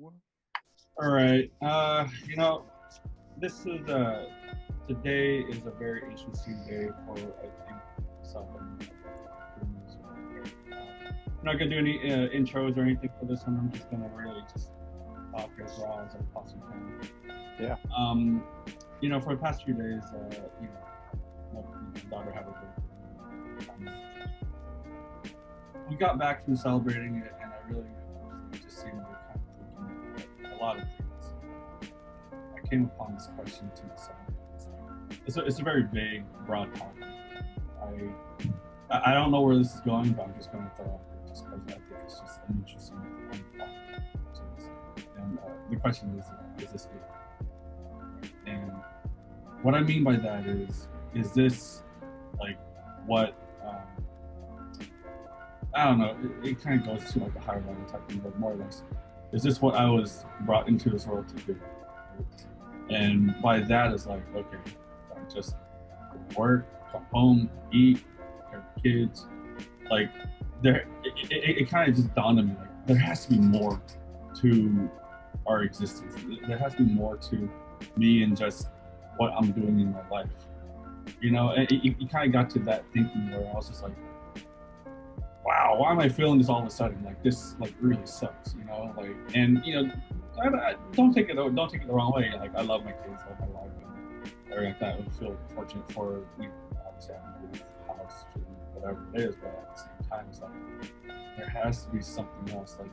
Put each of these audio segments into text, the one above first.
All right. This is today is a very interesting day for I think myself and I'm not gonna do any intros or anything for this one. I'm just gonna really just talk as raw as I possibly can. Yeah. For the past few days, my daughter had a birthday. We got back from celebrating it, and I really just seemed to kind of thinking a lot of things. I came upon this question to myself. It's a very big, broad topic. I don't know where this is going, but I'm just going to throw it just because I think it's just an interesting topic. And the question is this it? And what I mean by that is this like what I don't know. It kind of goes to like a higher level type thing, but more or less, is this what I was brought into this world to do? And by that is like, okay, I just work, come home, eat, care for kids. Like it kind of just dawned on me like there has to be more to our existence. There has to be more to me and just what I'm doing in my life. And it kind of got to that thinking where I was just like, wow, why am I feeling this all of a sudden? Like this, like really sucks, Like, and I don't take it the wrong way. Like, I love my kids, I love my wife, and everything like that. I feel fortunate for obviously having a roof, house, whatever it is. But at the same time, it's like there has to be something else. Like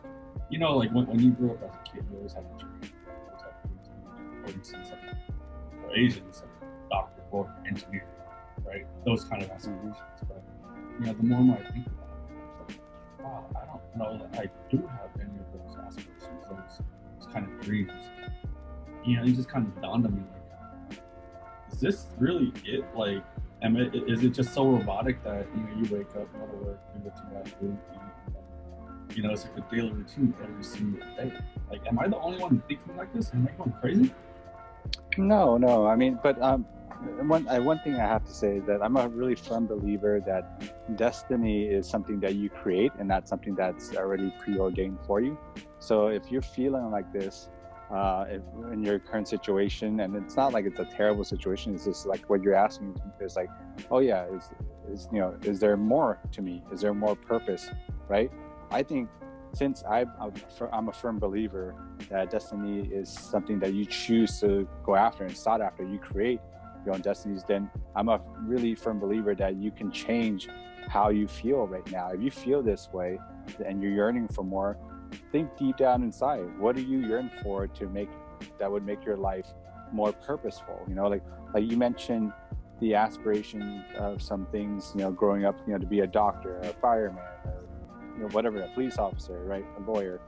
when you grew up as a kid, you always had a dream. You always had a dream to be, for instance, like for Asians, like doctor, lawyer, engineer, right? Those kind of aspirations. But the more I think about it, wow, I don't know that I do have any of those aspirations, those kind of dreams. It just kind of dawned on me like, is this really it? Like, is it just so robotic that you wake up, go to work, do what you got to do, eat, it's like a daily routine every single day. Like, am I the only one thinking like this? Am I going crazy? No. I mean, but one thing I have to say is that I'm a really firm believer that destiny is something that you create and not something that's already preordained for you. So if you're feeling like this in your current situation, and it's not like it's a terrible situation, it's just like what you're asking is like, oh yeah, is there more to me? Is there more purpose, right? I think since I'm a firm believer that destiny is something that you choose to go after and sought after, you create your own destinies, then I'm a really firm believer that you can change how you feel right now. If you feel this way and you're yearning for more, think deep down inside, what do you yearn for that would make your life more purposeful? Like you mentioned the aspiration of some things, growing up, to be a doctor, a fireman, or whatever, a police officer, right, a lawyer.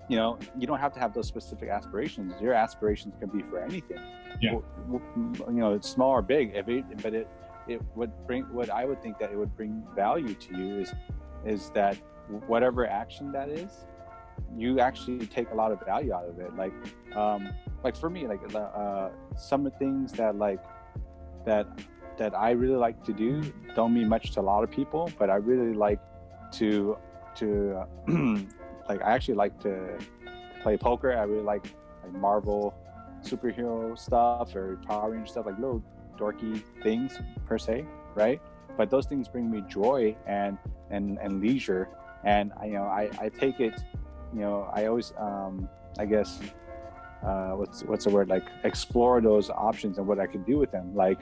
You don't have to have those specific aspirations. Your aspirations can be for anything. Yeah. It's small or big. What I would think that it would bring value to you is that whatever action that is, you actually take a lot of value out of it. Like for me, like some of the things that I really like to do don't mean much to a lot of people, but I really like to like I actually like to play poker. I really like Marvel superhero stuff or Power Ranger stuff, like little dorky things per se, right? But those things bring me joy and leisure, and I take it. I always I guess what's the word, like explore those options and what I can do with them. Like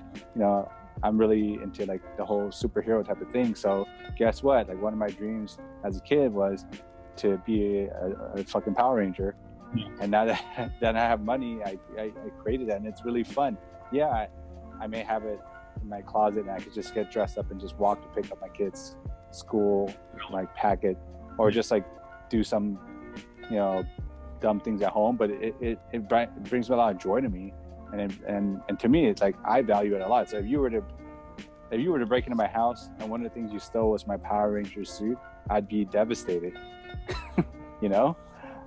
I'm really into like the whole superhero type of thing. So guess what? Like one of my dreams as a kid was to be a fucking Power Ranger. Yeah. And now that I have money, I created that, and it's really fun. Yeah, I may have it in my closet, and I could just get dressed up and just walk to pick up my kids' school, like pack it, or just like do some, dumb things at home. But it brings me a lot of joy to me, and to me, it's like I value it a lot. So if you were to break into my house and one of the things you stole was my Power Ranger suit, I'd be devastated.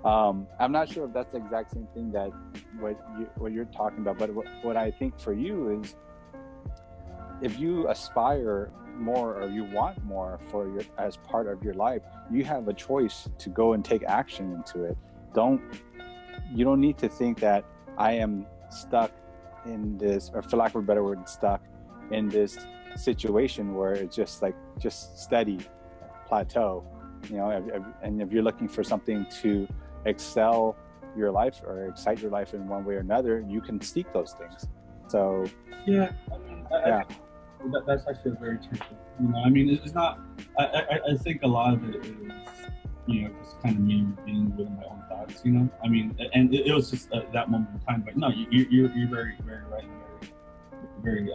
I'm not sure if that's the exact same thing that what you're talking about, but what I think for you is, if you aspire more or you want more as part of your life, you have a choice to go and take action into it. you don't need to think that I am stuck in this, or for lack of a better word, stuck in this situation where it's just steady plateau, you know. And if you're looking for something to excel your life or excite your life in one way or another, you can seek those things. So yeah, I mean, that's actually very true. You know, I mean, it's not. I think a lot of it is, you know, just kind of me being within my own thoughts. You know, I mean, and it was just that moment in time. But no, you're very very right, and very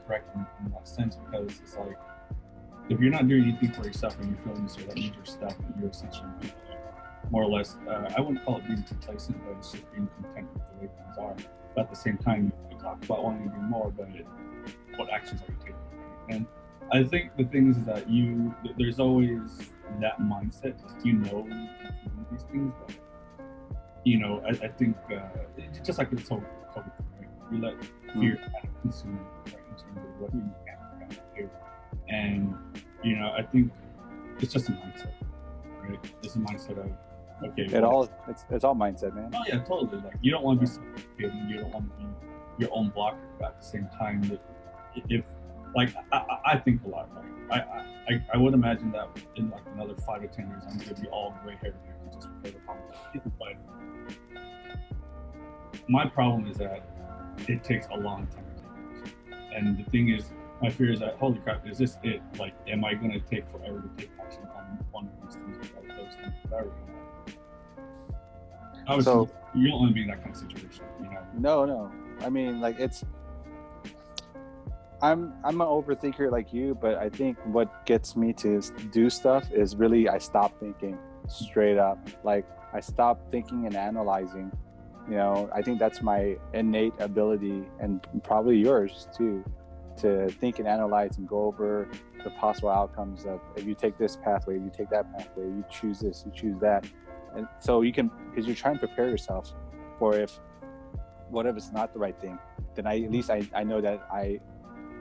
correct in that sense, because it's like, if you're not doing anything for yourself and you're feeling this way, that means you're stuck and you're essentially more or less. I wouldn't call it being complacent, but it's just being content with the way things are. But at the same time, you talk about wanting to do more, but what actions are you taking? And I think the thing is that there's always that mindset, you know, these things, but you know, I think just like it's so right? You let fear kind of consume you, right, in terms of what you can do. And you know, I think it's just a mindset, right? It's a mindset of, okay, it's all mindset, man. Oh yeah, totally. Like, you don't want to be suffocated, you don't want to be your own blocker, but at the same time, that if like I think a lot, right? I would imagine that in like another 5 to 10 years, I'm gonna be all gray haired just because of how much. But my problem is that it takes a long time to take action. And the thing is, my fear is that, holy crap, is this it? Like, am I gonna take forever to take action on one of these things without those things forever? Obviously, you don't want to be in that kind of situation, you know? No. I mean, like, I'm an overthinker like you, but I think what gets me to do stuff is really, I stop thinking straight up. Like, I stop thinking and analyzing. You know, I think that's my innate ability, and probably yours too, to think and analyze and go over the possible outcomes of, if you take this pathway, if you take that pathway, you choose this, you choose that. And so you can, because you're trying to prepare yourself for what if it's not the right thing, then at least I know that I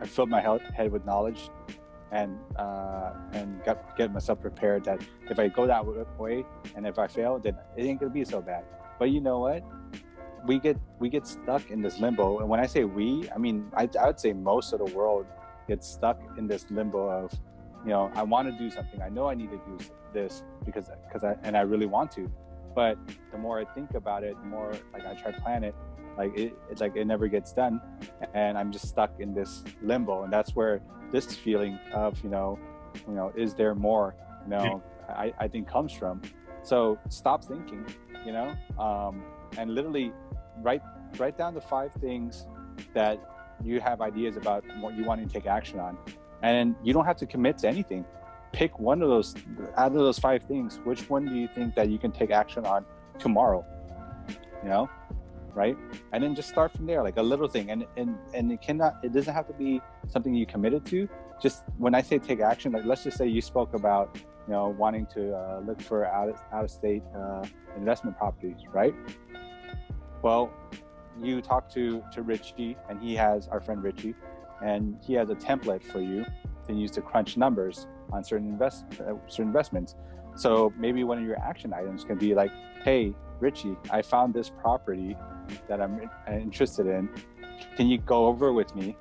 filled my head with knowledge, and get myself prepared that if I go that way and if I fail, then it ain't gonna be so bad. But you know what? We get stuck in this limbo, and when I say we, I mean I would say most of the world gets stuck in this limbo of, you know, I want to do something, I know I need to do this because I really want to, but the more I think about it, the more like I try to plan it, like it's like it never gets done, and I'm just stuck in this limbo. And that's where this feeling of, you know, is there more, you know, I think comes from. So stop thinking, you know, and literally write down the 5 things that you have ideas about what you want to take action on, and you don't have to commit to anything. Pick one of those out of those 5 things. Which one do you think that you can take action on tomorrow? You know, right? And then just start from there, like a little thing. And it doesn't have to be something you committed to. Just when I say take action, like let's just say you spoke about, you know, wanting to look for out of state investment properties, right? Well, you talk to Richie, and he has our friend Richie, and he has a template for you to use to crunch numbers on certain investments. So maybe one of your action items can be like, hey, Richie, I found this property that I'm interested in. Can you go over with me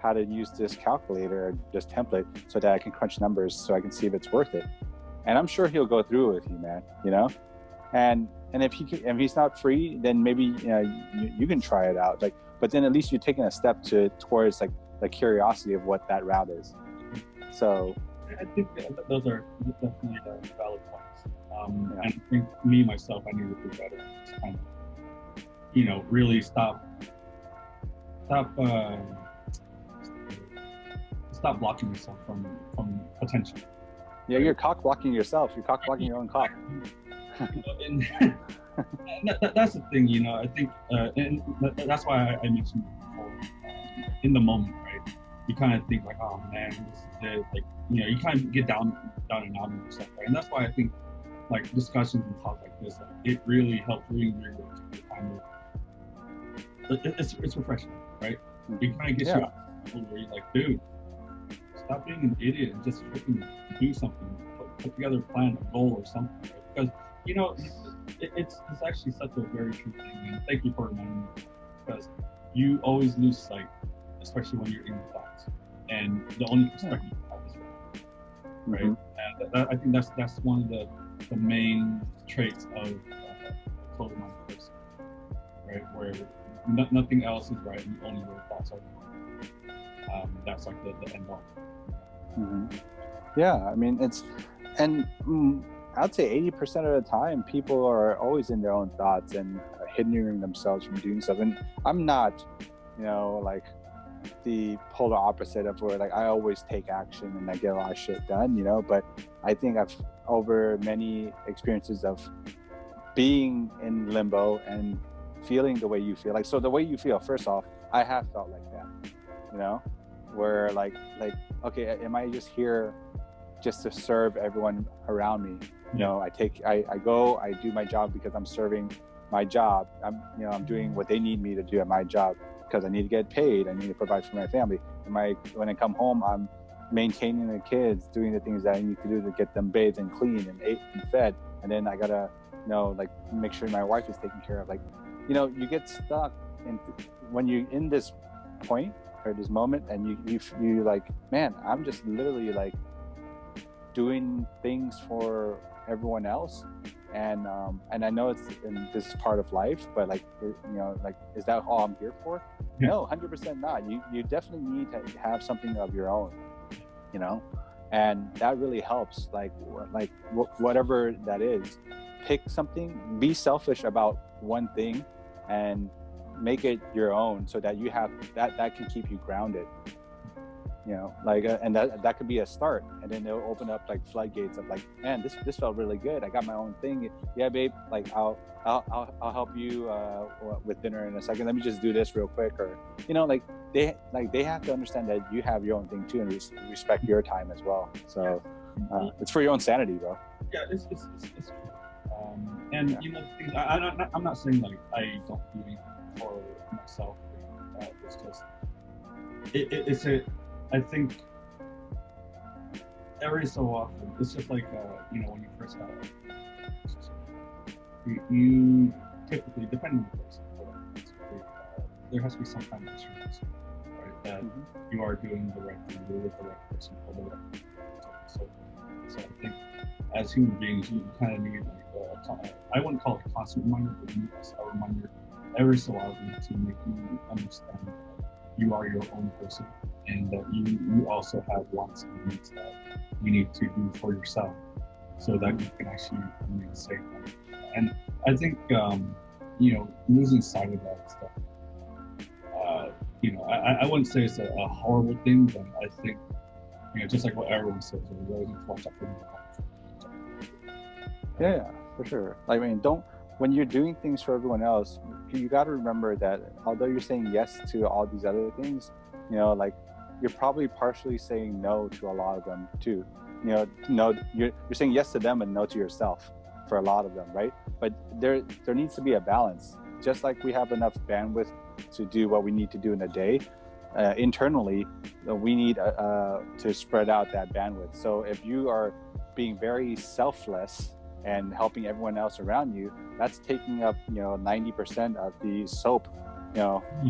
how to use this calculator or this template so that I can crunch numbers so I can see if it's worth it? And I'm sure he'll go through it with you, man, you know? And if he's not free, then maybe, you know, you can try it out. Like, but then at least you're taking a step towards like the curiosity of what that route is. So I think those are definitely valid points. And I think myself, I need to do better. Just kind of, you know, really stop blocking yourself from potential. Yeah, you're cock blocking yourself. You're cock blocking your own cock. And that's the thing, you know. I think, and that's why I mentioned before. In the moment, right? You kind of think like, oh man, this is it. Like, you know, you kind of get down and out on yourself, right? And that's why I think like discussions and talk like this, like, it really helps really kind of. It's refreshing, right? It kind of gets you out where you're like, dude, stop being an idiot and just freaking do something. Put together a plan, a goal, or something. Right? Because, you know, it's actually such a very true thing, and thank you for reminding me because you always lose sight, especially when you're in your thoughts, and the only perspective you have is right. Mm-hmm. And I think that's one of the main traits of a closed-minded person, right? Where nothing else is right, and only your thoughts are wrong. That's like the end all. Mm-hmm. Yeah, I mean, and I'd say 80% of the time, people are always in their own thoughts and hindering themselves from doing stuff. And I'm not, like the polar opposite of where like I always take action and I get a lot of shit done, but I think I've over many experiences of being in limbo and feeling the way you feel. Like, so the way you feel, first off, I have felt like that, where like, okay, am I just here just to serve everyone around me? I go, I do my job because I'm serving my job. I'm doing what they need me to do at my job because I need to get paid. I need to provide for my family. When I come home, I'm maintaining the kids, doing the things that I need to do to get them bathed and clean and ate and fed. And then I gotta, like make sure my wife is taken care of. Like, you get stuck when you're in this point or this moment, and you like, man, I'm just literally like doing things for everyone else, and I know this is part of life, but like, like, is that all I'm here for? No, 100% not. You definitely need to have something of your own, and that really helps. Like whatever that is, pick something, be selfish about one thing, and make it your own, so that you have that can keep you grounded. And that could be a start, and then they'll open up like floodgates of like, man, this felt really good. I got my own thing. Yeah, babe. Like I'll help you with dinner in a second. Let me just do this real quick, or like they have to understand that you have your own thing too, and respect your time as well. So it's for your own sanity, bro. Yeah, it's true. And I'm not saying like I don't do anything for myself. It's just it's I think every so often, it's just like, when you first have you typically, depending on the person, there has to be some kind of assurance, right? That you are doing the right thing, you're with the right person for the right thing. So I think as human beings, you kind of need like I wouldn't call it a constant reminder, but you need a reminder every so often to make you understand that you are your own person, and that you also have wants and needs that you need to do for yourself, so that you can actually remain safe. And I think losing sight of that stuff. I wouldn't say it's a horrible thing, but I think just like what everyone says, we always need to watch out for Yeah, for sure. Like, I mean, when you're doing things for everyone else, you got to remember that although you're saying yes to all these other things, like, you're probably partially saying no to a lot of them too. No, you're saying yes to them and no to yourself for a lot of them, right? But there needs to be a balance. Just like we have enough bandwidth to do what we need to do in a day, internally, we need to spread out that bandwidth. So if you are being very selfless and helping everyone else around you, that's taking up 90% of the soap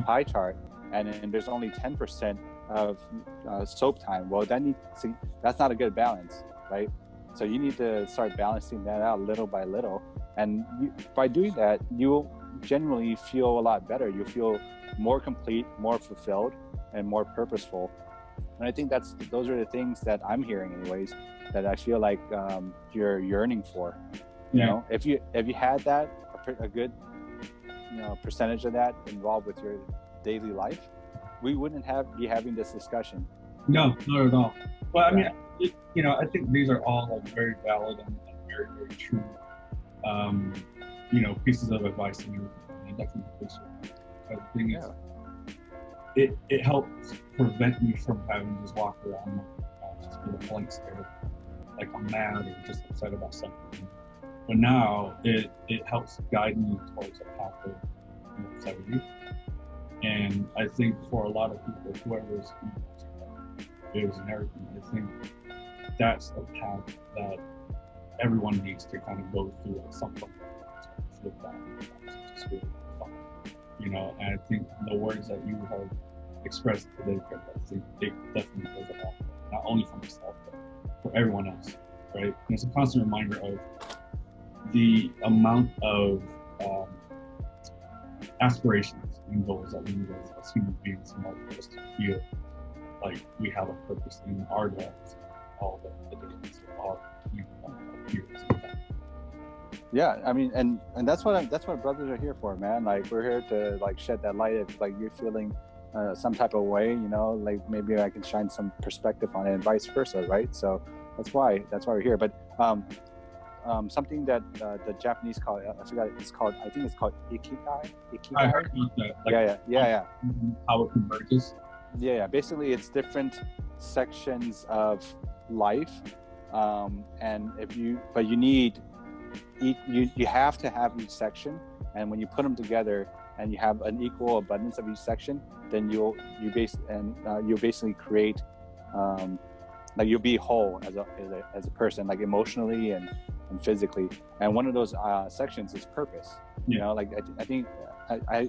pie chart, and then there's only 10% of soap time. Well, that's not a good balance, right? So you need to start balancing that out little by little, and by doing that, you'll genuinely feel a lot better. You'll feel more complete, more fulfilled, and more purposeful. And I think those are the things that I'm hearing, anyways, that I feel like you're yearning for. If you had that, a good percentage of that involved with your daily life, we wouldn't be having this discussion. No, not at all. But I mean, I think these are all like very valid and very, very true, pieces of advice, and I definitely appreciate it. Because the thing is, it helps prevent me from having to just walk around just with a blank stare, like I'm mad or just upset about something. But now it helps guide me towards a path of sanity. And I think for a lot of people, whoever's and everything, I think that's a path that everyone needs to kind of go through at some point. to feel bad. It's just really fun, you know. And I think the words that you have expressed today, Greg, I think they definitely goes a lot, not only for myself, but for everyone else, right? And it's a constant reminder of the amount of aspirations and goals that we need as human beings in order for us to feel like we have a purpose in our lives, all the days, all years. Yeah, I mean, and that's what brothers are here for, man. Like, we're here to like shed that light if like you're feeling some type of way, you know, like maybe I can shine some perspective on it and vice versa, right? So that's why we're here. But something that the Japanese call, I forgot, I think it's called ikigai. I heard about that. Like, yeah. How it converges. Yeah. Basically, it's different sections of life, and you have to have each section, and when you put them together and you have an equal abundance of each section, then you'll basically create like you'll be whole as a person, like emotionally and physically. And one of those sections is purpose. You know, like I think I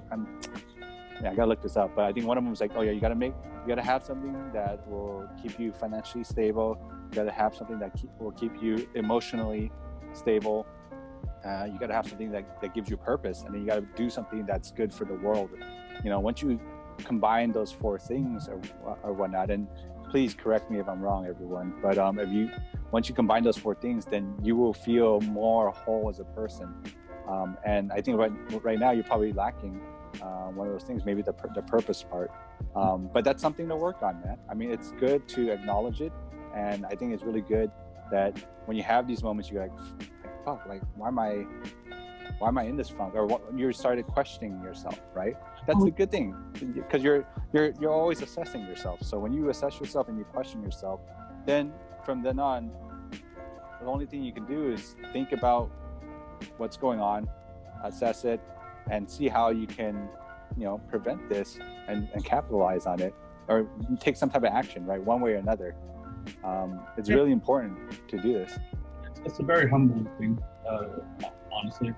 gotta look this up, but I think one of them was like, oh yeah, you gotta have something that will keep you financially stable. You gotta have something that will keep you emotionally stable. You gotta have something that gives you purpose, and then you gotta do something that's good for the world. You know, once you combine those four things or whatnot, and please correct me if I'm wrong, everyone, but once you combine those four things, then you will feel more whole as a person. And I think right now you're probably lacking one of those things, maybe the purpose part. But that's something to work on, man. I mean, it's good to acknowledge it, and I think it's really good that when you have these moments, you're like, fuck, like why am I in this funk? Or you started questioning yourself, right? That's a good thing, because you're always assessing yourself. So when you assess yourself and you question yourself, then from then on, the only thing you can do is think about what's going on, assess it, and see how you can, you know, prevent this and capitalize on it, or take some type of action, right? One way or another. It's really important to do this. It's a very humbling thing, honestly.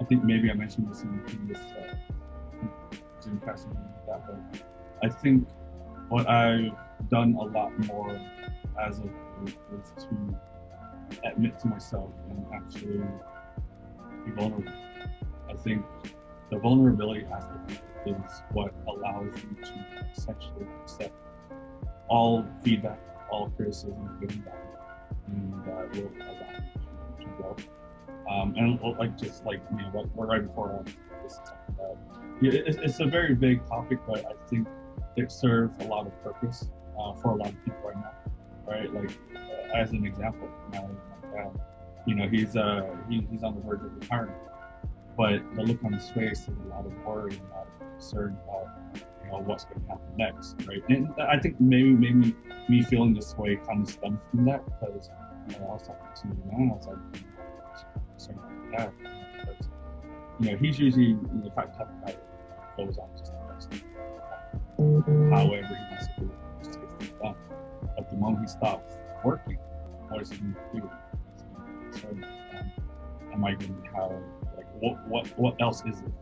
I think maybe I mentioned this in this Zoom casting like that, but I think what I've done a lot more as of late is to admit to myself and actually be vulnerable. I think the vulnerability aspect is what allows you to essentially accept all feedback, all criticism, good and bad, and that will allow you to grow. And like just like, you know, what right before this is talking about, it's a very big topic, but I think it serves a lot of purpose for a lot of people right now, right? Like as an example, my dad, you know, he's on the verge of retirement, but the look on his face is a lot of worry and a lot of concern about, you know, what's going to happen next, right? And I think maybe me feeling this way kind of stems from that, because, you know, I was talking to my man, I was like, concerned about that, because, you know, he's usually the type of guy that goes on just the best, however he wants to do it, just gets things done. But the moment he stops working, what is he going to do? He's going to be concerned. Am I going to have, like, what else is it?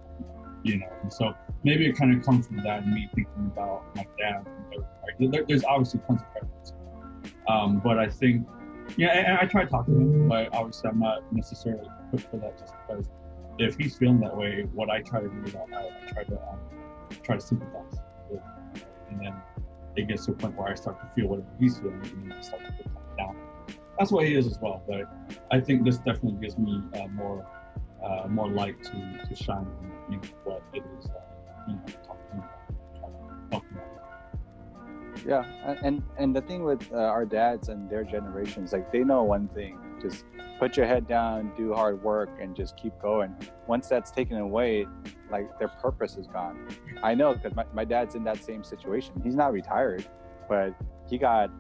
You know, and so maybe it kind of comes from that, and me thinking about my dad. There's obviously tons of credits, but I think, yeah, and I try to talk to him, but obviously I'm not necessarily equipped for that, just because if he's feeling that way, what I try to do is I try to sympathize with him, and then it gets to a point where I start to feel whatever he's feeling, and then I start to put that down. That's what he is as well, but I think this definitely gives me more light to shine on, you know, what it is you know, talking about. Yeah, and the thing with our dads and their generations, like, they know one thing: just put your head down, do hard work, and just keep going. Once that's taken away, like, their purpose is gone. I know, because my dad's in that same situation. He's not retired, but he got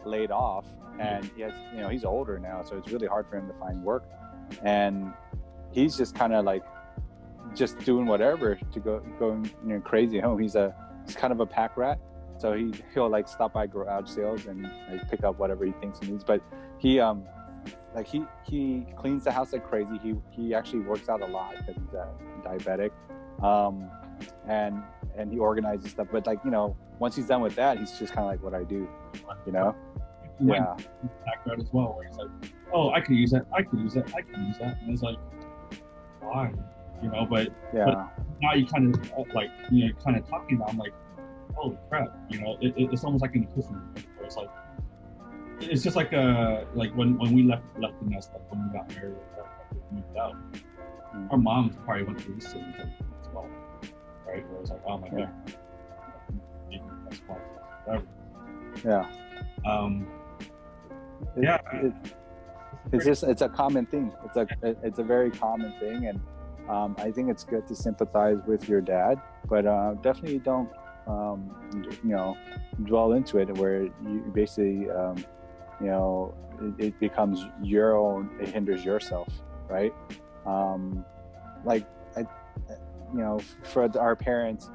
laid off, and he has, you know, he's older now, so it's really hard for him to find work, and he's just kind of like just doing whatever to going, you know, crazy at home. He's kind of a pack rat, so he'll like stop by garage sales and like pick up whatever he thinks he needs. But he like he cleans the house like crazy. He actually works out a lot because he's diabetic, and he organizes stuff. But like, you know, once he's done with that, he's just kind of like what I do, you know. Yeah. Background as well, where he's like, oh, I could use that, I could use that, I could use that, and it's like, why, you know? But now you kind of like, you know, kind of talking about, I'm like, holy crap, you know, it's almost like an epiphany, where it's like, it's just like when we left the nest, like when we got married, we moved out. Our moms probably went through the same thing as well, right? Where it's like, oh my god, whatever. It's a common thing. It's a very common thing, and I think it's good to sympathize with your dad, but definitely don't you know, dwell into it where you basically you know, it becomes your own, it hinders yourself, right? Like you know, for our parents,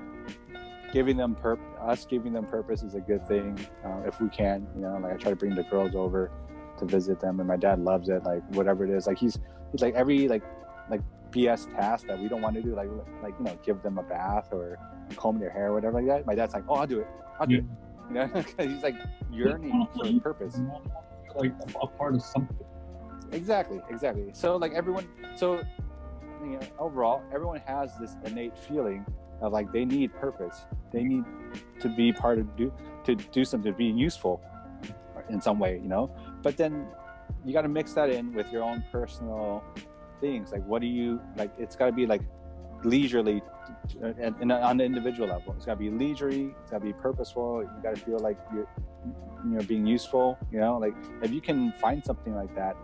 giving them purpose is a good thing, if we can, you know. Like I try to bring the girls over to visit them, and my dad loves it. Like whatever it is, like he's like every like BS task that we don't want to do, like you know, give them a bath or comb their hair or whatever like that. My dad's like, oh, I'll do it, you know, because he's like yearning for a purpose, like a part of something. Exactly. So like everyone, so you know, overall, everyone has this innate feeling of like they need purpose. They need to be part of to do something, to be useful in some way, you know. But then you got to mix that in with your own personal things. Like, what do you like? It's got to be like leisurely, and on the individual level, it's got to be leisurely. It's got to be purposeful. You got to feel like you're, you know, being useful. You know, like if you can find something like that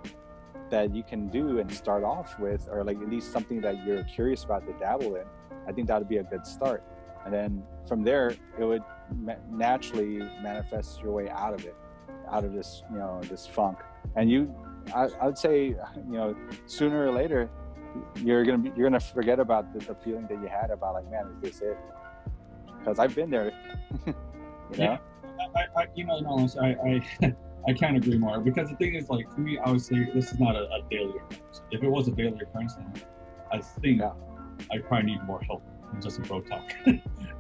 you can do and start off with, or like at least something that you're curious about to dabble in, I think that would be a good start. And then from there, it would naturally manifest your way out of it, out of this, you know, this funk. And I'd say, you know, sooner or later, you're gonna forget about the feeling that you had about like, man, is this it? Because I've been there. You know? I you know, I can't agree more, because the thing is, like, for me, obviously, this is not a daily occurrence. If it was a daily occurrence, then I think I probably need more help than just a bro talk.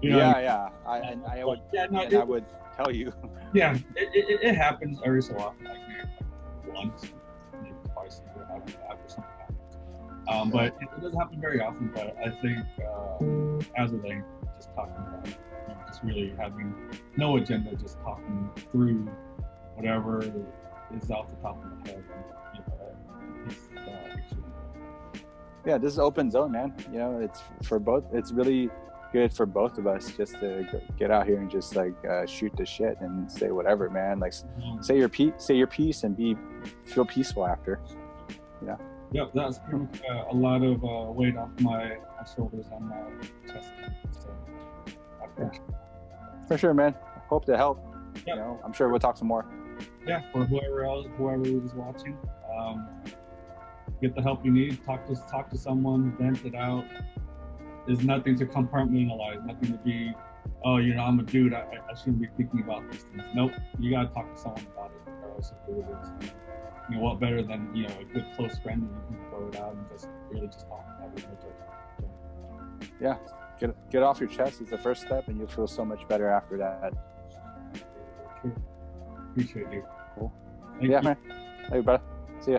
You know? I would tell you. Yeah, it happens every so often, like maybe once, maybe twice a year after something happens. But it doesn't happen very often. But I think as a length, just talking about it, you know, just really having no agenda, just talking through whatever is off the top of the head. Yeah, this is open zone, man. You know, it's for both. It's really good for both of us just to get out here and just like shoot the shit and say whatever, man. Like say your piece and feel peaceful after. You know. Yep, that's pretty much a lot of weight off my shoulders and my chest. So, for sure, man. Hope to help. Yep. You know, I'm sure we'll talk some more. Yeah, for whoever is watching, get the help you need. Talk to someone. Vent it out. There's nothing to compartmentalize. Nothing to be, oh, you know, I'm a dude. I shouldn't be thinking about these things. Nope. You gotta talk to someone about it, regardless of who it is. You know, what better than, you know, a good close friend, and you can throw it out and just really just talk about it. Yeah, get off your chest is the first step, and you'll feel so much better after that. True. Appreciate you. Cool. Thank you. Man. Hey, brother. See ya.